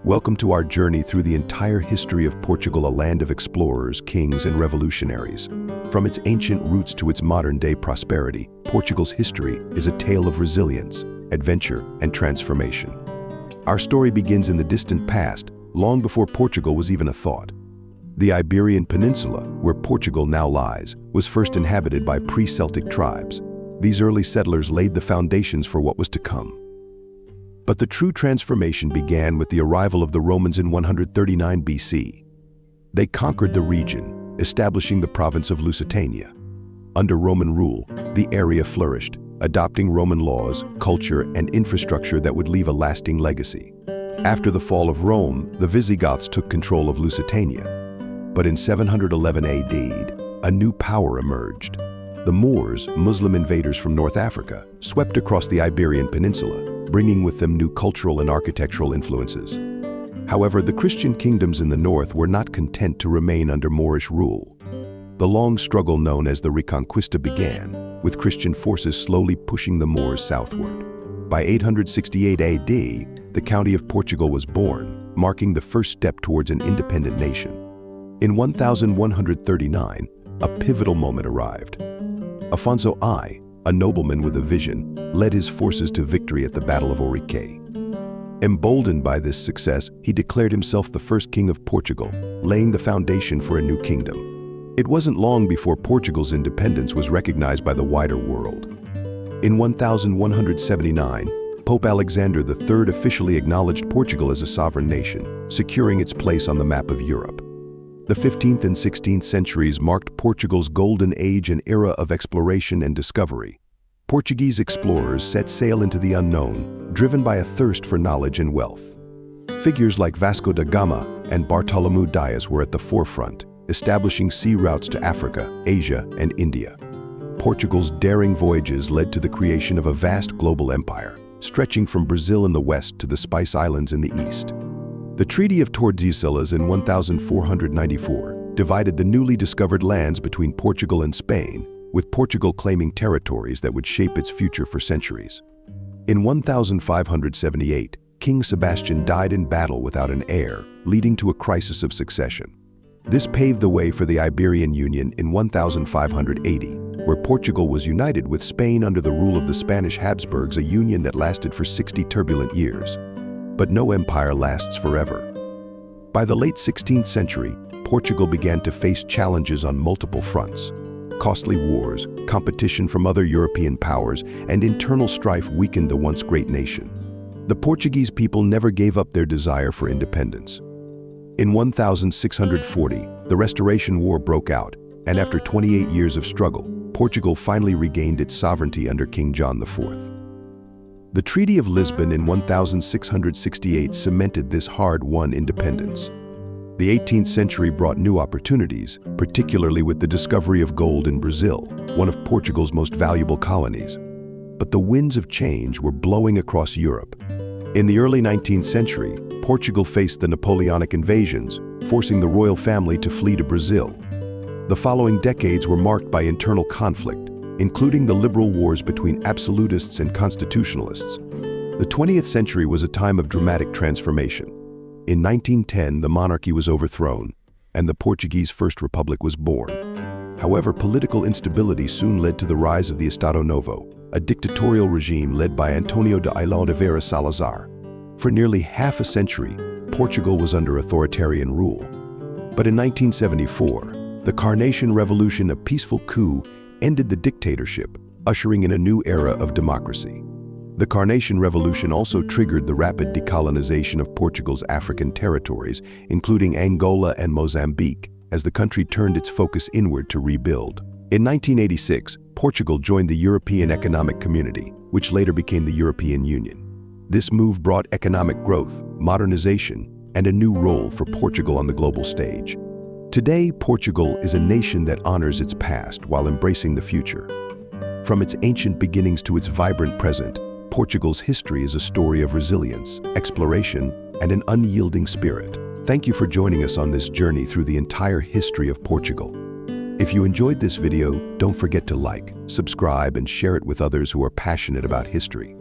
Welcome to our journey through the entire history of Portugal, a land of explorers, kings, and revolutionaries. From its ancient roots to its modern-day prosperity, Portugal's history is a tale of resilience, adventure, and transformation. Our story begins in the distant past, long before Portugal was even a thought. The Iberian Peninsula, where Portugal now lies, was first inhabited by pre-Celtic tribes. These early settlers laid the foundations for what was to come. But the true transformation began with the arrival of the Romans in 139 BC. They conquered the region, establishing the province of Lusitania. Under Roman rule, the area flourished, adopting Roman laws, culture, and infrastructure that would leave a lasting legacy. After the fall of Rome, the Visigoths took control of Lusitania. But in 711 AD, a new power emerged. The Moors, Muslim invaders from North Africa, swept across the Iberian Peninsula, bringing with them new cultural and architectural influences. However, the Christian kingdoms in the north were not content to remain under Moorish rule. The long struggle known as the Reconquista began, with Christian forces slowly pushing the Moors southward. By 868 AD, the county of Portugal was born, marking the first step towards an independent nation. In 1139, a pivotal moment arrived. Afonso I, a nobleman with a vision, led his forces to victory at the Battle of Ourique. Emboldened by this success, he declared himself the first king of Portugal, laying the foundation for a new kingdom. It wasn't long before Portugal's independence was recognized by the wider world. In 1179, Pope Alexander III officially acknowledged Portugal as a sovereign nation, securing its place on the map of Europe. The 15th and 16th centuries marked Portugal's golden age, an era of exploration and discovery. Portuguese explorers set sail into the unknown, driven by a thirst for knowledge and wealth. Figures like Vasco da Gama and Bartolomeu Dias were at the forefront, establishing sea routes to Africa, Asia, and India. Portugal's daring voyages led to the creation of a vast global empire, stretching from Brazil in the west to the Spice Islands in the east. The Treaty of Tordesillas in 1494 divided the newly discovered lands between Portugal and Spain, with Portugal claiming territories that would shape its future for centuries. In 1578, King Sebastian died in battle without an heir, leading to a crisis of succession. This paved the way for the Iberian Union in 1580, where Portugal was united with Spain under the rule of the Spanish Habsburgs, a union that lasted for 60 turbulent years. But no empire lasts forever. By the late 16th century, Portugal began to face challenges on multiple fronts. Costly wars, competition from other European powers, and internal strife weakened the once great nation. The Portuguese people never gave up their desire for independence. In 1640, the Restoration War broke out, and after 28 years of struggle, Portugal finally regained its sovereignty under King John IV. The Treaty of Lisbon in 1668 cemented this hard-won independence. The 18th century brought new opportunities, particularly with the discovery of gold in Brazil, one of Portugal's most valuable colonies. But the winds of change were blowing across Europe. In the early 19th century, Portugal faced the Napoleonic Invasions, forcing the royal family to flee to Brazil. The following decades were marked by internal conflict, including the liberal wars between absolutists and constitutionalists. The 20th century was a time of dramatic transformation. In 1910, the monarchy was overthrown, and the Portuguese First Republic was born. However, political instability soon led to the rise of the Estado Novo, a dictatorial regime led by Antonio de Oliveira Salazar. For nearly half a century, Portugal was under authoritarian rule. But in 1974, the Carnation Revolution, a peaceful coup, ended the dictatorship, ushering in a new era of democracy. The Carnation Revolution also triggered the rapid decolonization of Portugal's African territories, including Angola and Mozambique, as the country turned its focus inward to rebuild. In 1986, Portugal joined the European Economic Community, which later became the European Union. This move brought economic growth, modernization, and a new role for Portugal on the global stage. Today, Portugal is a nation that honors its past while embracing the future. From its ancient beginnings to its vibrant present, Portugal's history is a story of resilience, exploration, and an unyielding spirit. Thank you for joining us on this journey through the entire history of Portugal. If you enjoyed this video, don't forget to like, subscribe, and share it with others who are passionate about history.